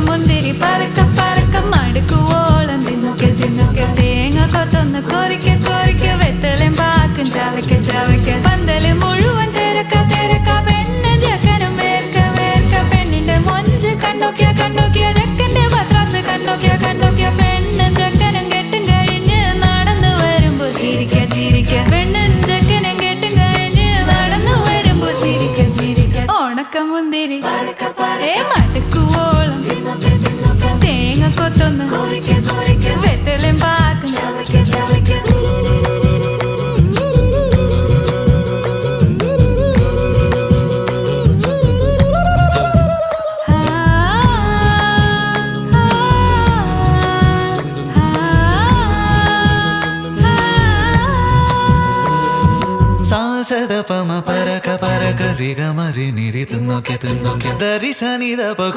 മുന്തിരി പറക്ക പറക്ക മടുക്കുവോളം തിന്നുക്കെ തിന്നുക്കെ തേങ്ങ കൊത്തൊന്ന് കൊറിക്ക കൊറിക്ക വെത്തലും പാക്കും ചവയ്ക്ക ചവയ്ക്ക പന്തല് മുഴുവൻ തിരക്ക തിരക്ക പെണ്ണ് ചക്കനും വേർക്ക വേർക്ക പെണ്ണിന്റെ മൊഞ്ച് കണ്ടോക്കിയ കണ്ടോക്കിയ ചക്കന്റെ പത്രാസ് കണ്ടോക്കിയ കണ്ടോക്കിയ പെണ്ണും ചക്കനും കെട്ടും കഴിഞ്ഞ് നടന്നു വരുമ്പോ ചിരിക്ക ചിരിക്ക പെണ്ണും ചക്കനും കെട്ടും കഴിഞ്ഞ് നടന്നു വരുമ്പോ ചിരിക്ക ചിരിക്ക ഉണക്കമുന്തിരി മടുക്കുവോളം തേങ്ങ കൊത്തൊന്ന് വെത്തലും പാക്കും സാസദപമ പരക പരക രിഗ മരി നിരി തിന്നോക്കെ തിന്നോക്കെ ദരി സനി ദപ